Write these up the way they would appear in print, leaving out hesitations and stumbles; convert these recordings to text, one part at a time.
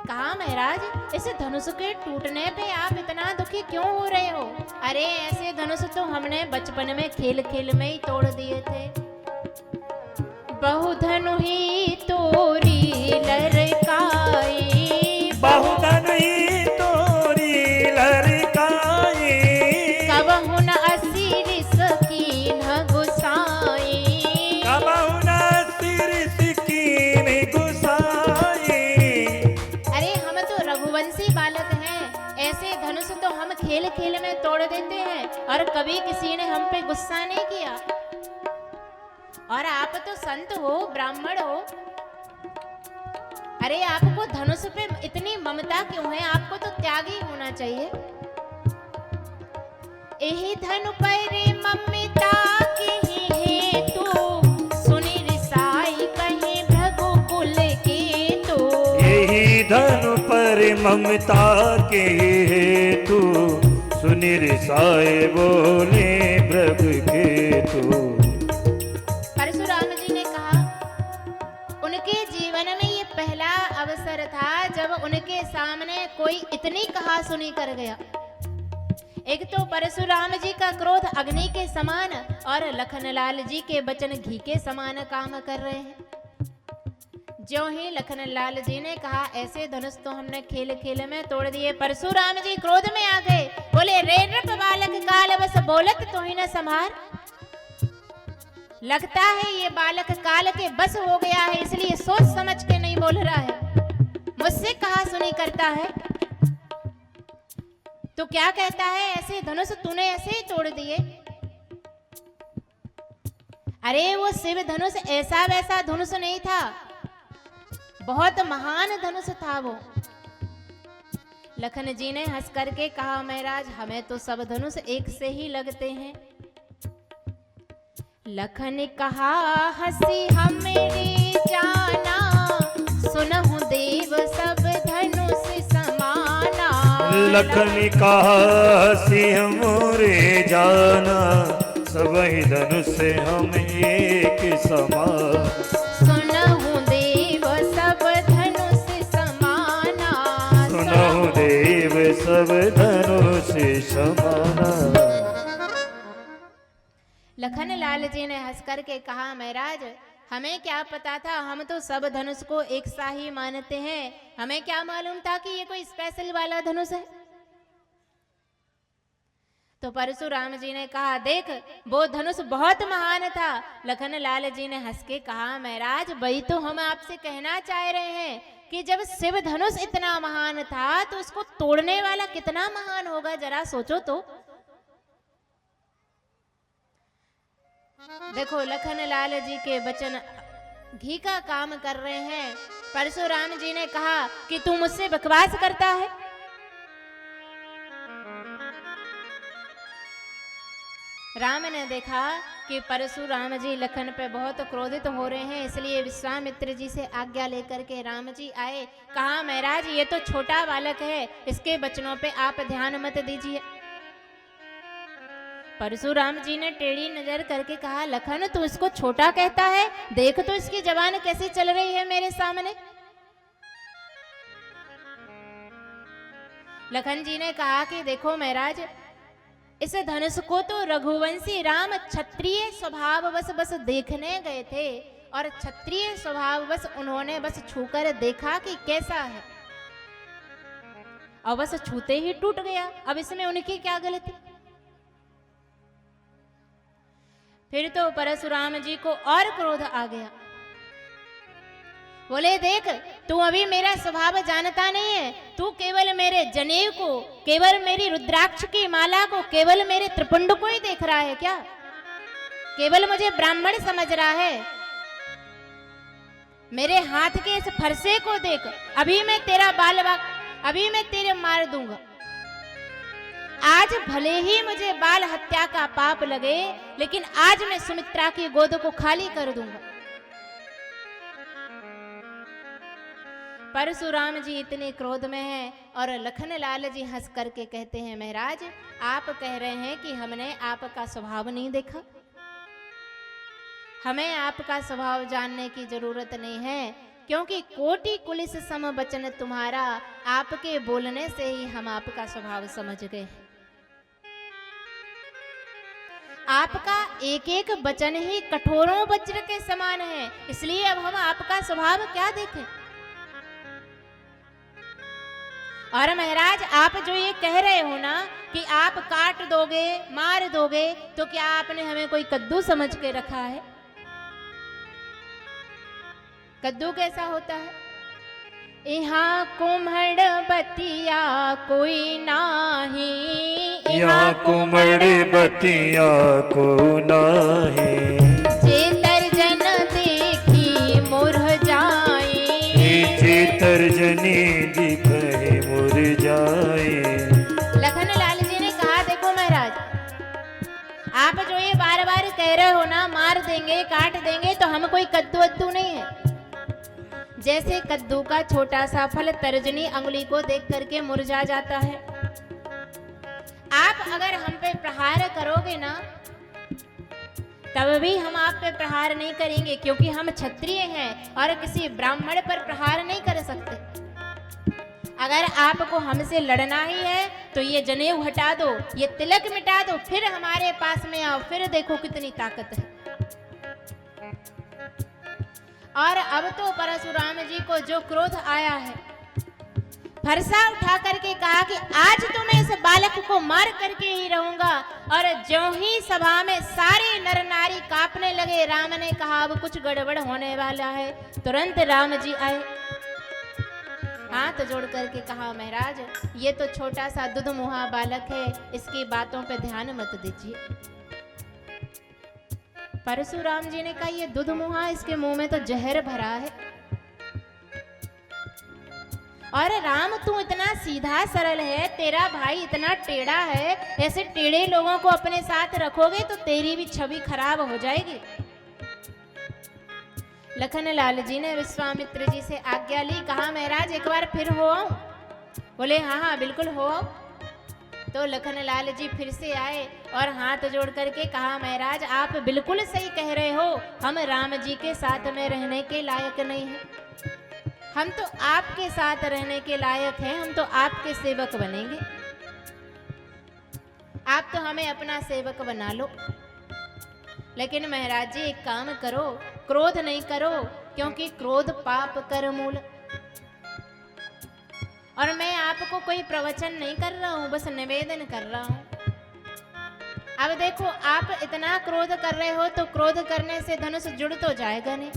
कहा महाराज इस धनुष के टूटने पे आप इतना दुखी क्यों हो रहे हो? अरे ऐसे धनुष तो हमने बचपन में खेल खेल में ही तोड़ दिए थे। बहुधनु ही तोरी लरकाई, बहुधनु ही तोरी लरकाई, कबहु न असीर सकीन गुसाई, कबहु न असीर सकीन गुसाई। अरे हम तो रघुवंशी बालक हैं, ऐसे धनुष तो हम खेल खेल में तोड़ देते हैं और कभी किसी ने हम पे गुस्सा नहीं किया। और आप तो संत हो, ब्राह्मण हो, अरे आपको धनुष पे इतनी ममता क्यों है? आपको तो त्यागी होना चाहिए। एही धनु पर ममता के हेतु, सुनि रिसाई कहे भृगुकुल के तो। यही धनु पर ममता के हेतु, सुनि रिसाए बोले भृगु के तो। अवसर था जब उनके सामने कोई इतनी कहा सुनी कर गया। एक तो परशुराम जी का क्रोध अग्नि के समान और लखनलाल जी के वचन घी के समान काम कर रहे हैं। ज्यों ही लखनलाल जी ने कहा ऐसे धनुष तो हमने खेल खेल में तोड़ दिए, परशुराम जी क्रोध में आ गए। बोले रे नृप बालक काल बस बोलत तो ही न संभार। लगता है ये बालक काल के बस हो गया है, इसलिए सोच समझ के नहीं बोल रहा है, मुझसे कहा सुनी करता है। तो क्या कहता है ऐसे धनुष तूने ऐसे ही तोड़ दिए? अरे वो शिव धनुष ऐसा वैसा धनुष नहीं था, बहुत महान धनुष था वो। लखन जी ने हंस करके कहा महाराज हमें तो सब धनुष एक से ही लगते हैं। लखन कहा हंसी हमेरी जाना, सुनहु देव सब धनुष समाना। लखन कहा हंसी मोरे जाना, सब ही धनुष हम एक समान। सुनहु देव सब धनुष समाना, सुनहु देव सब धनुष समाना। लखन लाल जी ने हंस करके कहा महाराज हमें क्या पता था, हम तो सब धनुष को एक सा ही मानते हैं, हमें क्या मालूम था कि ये कोई स्पेशल वाला धनुष है। तो परशुराम जी ने कहा देख वो धनुष बहुत महान था। लखन लाल जी ने हंस के कहा महाराज वही तो हम आपसे कहना चाह रहे हैं कि जब शिव धनुष इतना महान था तो उसको तोड़ने वाला कितना महान होगा, जरा सोचो तो। देखो लखन लाल जी के वचन घी का काम कर रहे हैं। परशुराम जी ने कहा कि तू मुझसे बकवास करता है। राम ने देखा कि परशुराम जी लखन पे बहुत क्रोधित हो रहे हैं, इसलिए विश्वामित्र जी से आज्ञा लेकर के राम जी आए। कहा महाराज ये तो छोटा बालक है, इसके वचनों पे आप ध्यान मत दीजिए। परशुराम जी ने टेढ़ी नजर करके कहा लखन तू इसको छोटा कहता है, देख तो इसकी जबान कैसी चल रही है मेरे सामने। लखन जी ने कहा कि देखो महाराज इस धनुष को तो रघुवंशी राम क्षत्रिय स्वभाव बस देखने गए थे और क्षत्रिय स्वभाव बस उन्होंने बस छूकर देखा कि कैसा है और बस छूते ही टूट गया। अब इसमें उनकी क्या गलती। फिर तो परशुराम जी को और क्रोध आ गया। बोले देख तू अभी मेरा स्वभाव जानता नहीं है, तू केवल मेरे जनेऊ को, केवल मेरी रुद्राक्ष की माला को, केवल मेरे त्रिपुंड को ही देख रहा है क्या? केवल मुझे ब्राह्मण समझ रहा है। मेरे हाथ के इस फरसे को देख, अभी मैं तेरा बाल अभी मैं तेरे मार दूंगा। आज भले ही मुझे बाल हत्या का पाप लगे, लेकिन आज मैं सुमित्रा की गोद को खाली कर दूंगा। परशुराम जी इतने क्रोध में हैं और लखन लाल जी हंस करके कहते हैं महाराज आप कह रहे हैं कि हमने आपका स्वभाव नहीं देखा, हमें आपका स्वभाव जानने की जरूरत नहीं है। क्योंकि कोटि कुलिस सम बचन तुम्हारा, आपके बोलने से ही हम आपका स्वभाव समझ गए हैं। आपका एक एक वचन ही कठोरों वज्र के समान है, इसलिए अब हम आपका स्वभाव क्या देखें। और महाराज आप जो ये कह रहे हो ना कि आप काट दोगे मार दोगे, तो क्या आपने हमें कोई कद्दू समझ के रखा है? कद्दू कैसा होता है? यहाँ कुम्हड़ बतिया कोई नाही, यहाँ कुम्हड़ बतिया को नाही, चेतर जन देखी मुरझाई, चेतर जनी दिखे मुरझाई। लखन लाल जी ने कहा देखो महाराज, आप जो ये बार बार कह रहे हो ना मार देंगे काट देंगे, तो हम कोई कद्दू वद्दू नहीं है। जैसे कद्दू का छोटा सा फल तर्जनी अंगुली को देख करके मुरझा जाता है, आप अगर हम पे प्रहार करोगे ना तब भी हम आप पे प्रहार नहीं करेंगे, क्योंकि हम क्षत्रिय हैं और किसी ब्राह्मण पर प्रहार नहीं कर सकते। अगर आपको हमसे लड़ना ही है तो ये जनेऊ हटा दो, ये तिलक मिटा दो, फिर हमारे पास में आओ, फिर देखो कितनी ताकत है। और अब तो परशुराम जी को जो क्रोध आया है, फरसा उठा करके कहा कि आज तो मैं इस बालक को मार करके ही रहूंगा। और ज्यों ही सभा में सारे नर नारी कांपने लगे, राम ने कहा अब कुछ गड़बड़ होने वाला है। तुरंत राम जी आए, हाथ जोड़ करके कहा महाराज ये तो छोटा सा दुधमुहा बालक है, इसकी बातों पे ध्यान मत दीजिए। परशुराम जी ने कहा ये दुधमुहा, इसके मुंह में तो जहर भरा है। और राम तू इतना सीधा सरल है, तेरा भाई इतना टेढ़ा है, ऐसे टेढ़े लोगों को अपने साथ रखोगे तो तेरी भी छवि खराब हो जाएगी। लखन लाल जी ने विश्वामित्र जी से आज्ञा ली, कहा महाराज एक बार फिर हो आऊं? बोले हाँ हाँ बिल्कुल हो आओ। तो लखन लाल जी फिर से आए और हाथ जोड़ करके कहा महाराज आप बिल्कुल सही कह रहे हो, हम राम जी के साथ में रहने के लायक नहीं हैं, हम तो आपके साथ रहने के लायक हैं, हम तो आपके सेवक बनेंगे, आप तो हमें अपना सेवक बना लो। लेकिन महाराज जी एक काम करो, क्रोध नहीं करो, क्योंकि क्रोध पाप कर मूल। और मैं आपको कोई प्रवचन नहीं कर रहा हूं, बस निवेदन कर रहा हूं। अब देखो आप इतना क्रोध कर रहे हो, तो क्रोध करने से धनुष जुड़ तो जाएगा नहीं।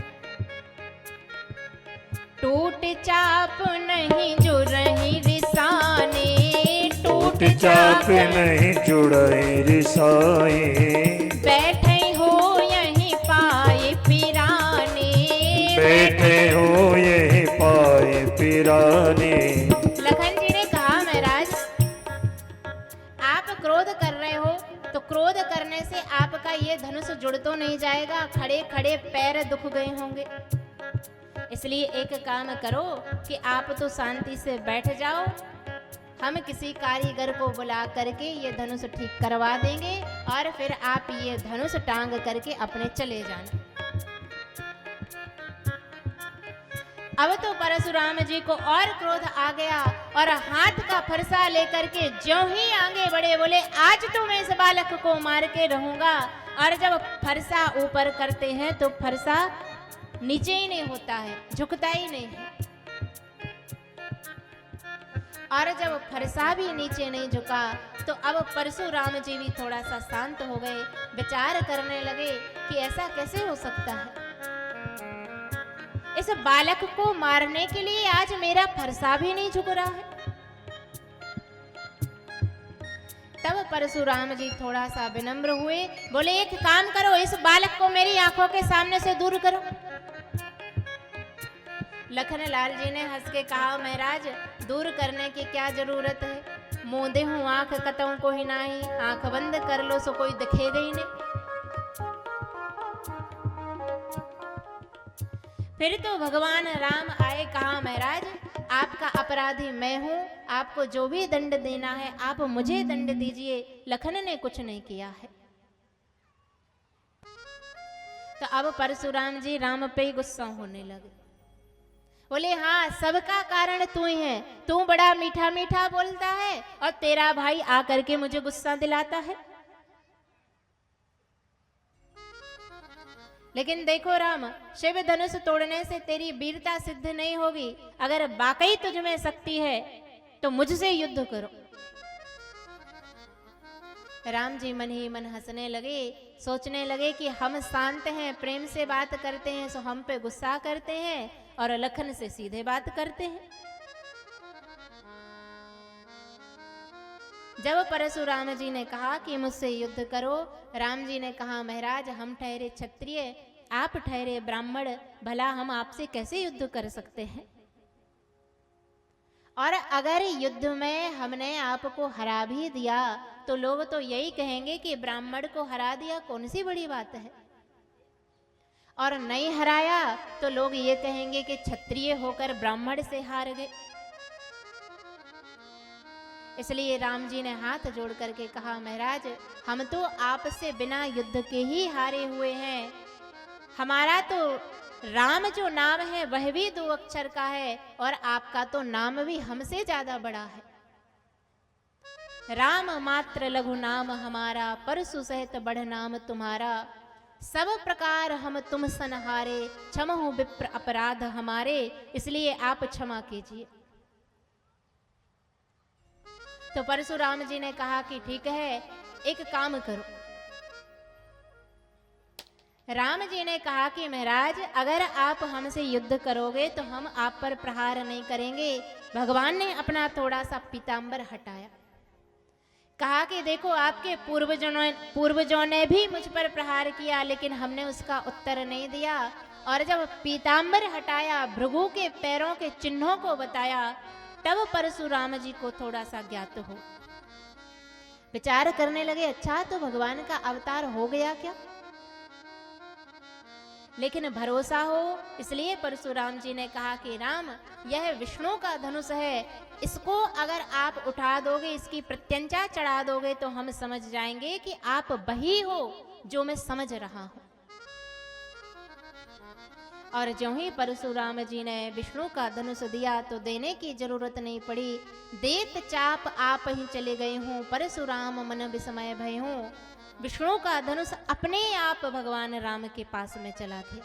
टूट चाप नहीं जुड़ही रिसाने, टूट चाप नहीं जुड़ई रिसाई, बैठे हो यहीं पाए पिराने, बैठे हो यही पाए पिराने। लखन जी ने कहा महाराज आप क्रोध कर रहे हो, तो क्रोध करने से आपका ये धनुष जुड़ तो नहीं जाएगा, खड़े खड़े पैर दुख गए होंगे। इसलिए एक काम करो कि आप तो शांति से बैठ जाओ, हम किसी कारीगर को बुला करके ये धनुष ठीक करवा देंगे और फिर आप ये धनुष टांग करके अपने चले जाना। अब तो परशुराम जी को और क्रोध आ गया और हाथ का फरसा लेकर के ज्यों ही आगे बढ़े, बोले आज तो मैं इस बालक को मार के रहूंगा। और जब फरसा ऊपर करते हैं तो फरसा नीचे ही नहीं होता है, झुकता ही नहीं है। और जब फरसा भी नीचे नहीं झुका तो अब परशुराम जी भी थोड़ा सा शांत हो गए, विचार करने लगे कि ऐसा कैसे हो सकता है, इस बालक को मारने के लिए आज मेरा फरसा भी नहीं झुक रहा है। तब परशुराम जी थोड़ा सा विनम्र हुए, बोले एक काम करो, इस बालक को मेरी आंखों के सामने से दूर करो। लखन लाल जी ने हंस के कहा महाराज दूर करने की क्या जरूरत है, मोदे हूं आंख कतों को ही नाही, आंख बंद कर लो सो कोई दिखेगा ही नहीं। फिर तो भगवान राम आए, कहा महाराज आपका अपराधी मैं हूं, आपको जो भी दंड देना है आप मुझे दंड दीजिए, लखन ने कुछ नहीं किया है। तो अब परशुराम जी राम पे गुस्सा होने लगे। बोले हाँ, सबका कारण तू ही है, तू बड़ा मीठा मीठा बोलता है और तेरा भाई आकर के मुझे गुस्सा दिलाता है। लेकिन देखो राम, शिव धनुष तोड़ने से तेरी वीरता सिद्ध नहीं होगी। अगर वाकई तुझ में शक्ति है तो मुझसे युद्ध करो। राम जी मन ही मन हंसने लगे, सोचने लगे कि हम शांत हैं, प्रेम से बात करते हैं, सो हम पे गुस्सा करते हैं, और लखन से सीधे बात करते हैं। जब परशुराम जी ने कहा कि मुझसे युद्ध करो, राम जी ने कहा महाराज हम ठहरे क्षत्रिय, आप ठहरे ब्राह्मण, भला हम आपसे कैसे युद्ध कर सकते हैं। और अगर युद्ध में हमने आपको हरा भी दिया तो लोग तो यही कहेंगे कि ब्राह्मण को हरा दिया कौन सी बड़ी बात है, और नहीं हराया तो लोग ये कहेंगे कि क्षत्रिय होकर ब्राह्मण से हार गए। इसलिए राम जी ने हाथ जोड़ करके कहा महाराज हम तो आपसे बिना युद्ध के ही हारे हुए हैं। हमारा तो राम जो नाम है वह भी 2 अक्षर का है, और आपका तो नाम भी हमसे ज्यादा बड़ा है। राम मात्र लघु नाम हमारा, परसु सहित बढ़ नाम तुम्हारा। सब प्रकार हम तुम सन हारे, क्षमहु विप्र अपराध हमारे, इसलिए आप क्षमा कीजिए। तो परशुराम जी ने कहा कि ठीक है, एक काम करो। राम जी ने कहा कि महाराज अगर आप हमसे युद्ध करोगे तो हम आप पर प्रहार नहीं करेंगे। भगवान ने अपना थोड़ा सा पीतांबर हटाया, कहा कि देखो आपके पूर्वजों ने भी मुझ पर प्रहार किया, लेकिन हमने उसका उत्तर नहीं दिया। और जब पीतांबर हटाया, भृगु के पैरों के चिन्हों को बताया, तब परशुराम जी को थोड़ा सा ज्ञात हो। विचार करने लगे, अच्छा तो भगवान का अवतार हो गया क्या। लेकिन भरोसा हो, इसलिए परशुराम जी ने कहा कि राम यह विष्णु का धनुष है, इसको अगर आप उठा दोगे, इसकी प्रत्यंचा चढ़ा दोगे तो हम समझ जाएंगे कि आप वही हो जो मैं समझ रहा हूं। और जो ही परशुराम जी ने विष्णु का धनुष दिया तो देने की जरूरत नहीं पड़ी। देत चाप आप ही चले गए हूं, परशुराम मन विस्मय भय हूं। विष्णु का धनुष अपने आप भगवान राम के पास में चला गया।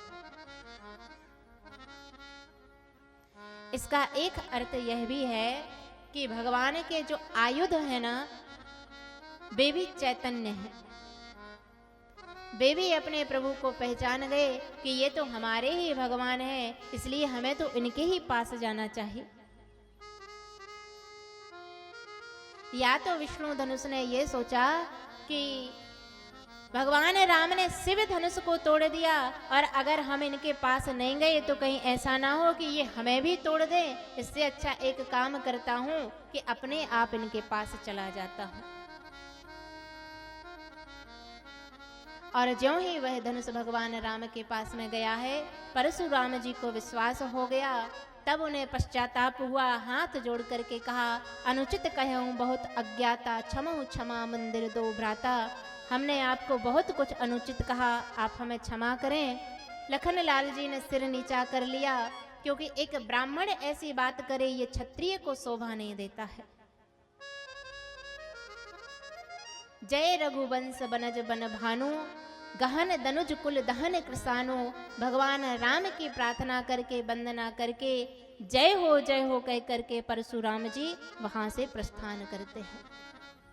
इसका एक अर्थ यह भी है कि भगवान के जो आयुध है ना, वे भी चैतन्य है। वे भी अपने प्रभु को पहचान गए कि ये तो हमारे ही भगवान हैं, इसलिए हमें तो इनके ही पास जाना चाहिए। या तो विष्णु धनुष ने ये सोचा कि भगवान राम ने शिव धनुष को तोड़ दिया, और अगर हम इनके पास नहीं गए तो कहीं ऐसा ना हो कि ये हमें भी तोड़ दें। इससे अच्छा एक काम करता हूं कि अपने आप इनके पास चला जाता हूं। और ज्यों ही वह धनुष भगवान राम के पास में गया है, परशुराम जी को विश्वास हो गया। तब उन्हें पश्चाताप हुआ, हाथ जोड़ करके कहा, अनुचित कहूं बहुत अज्ञाता, क्षमहु क्षमा मंदिर दो भ्राता। हमने आपको बहुत कुछ अनुचित कहा, आप हमें क्षमा करें। लखन लाल जी ने सिर नीचा कर लिया, क्योंकि एक ब्राह्मण ऐसी बात करे ये क्षत्रिय को शोभा नहीं देता है। जय रघुवंश बनज बन भानु, गहन दनुज कुल दहन कृसानु। भगवान राम की प्रार्थना करके, वंदना करके, जय हो कह करके परशुराम जी वहां से प्रस्थान करते हैं।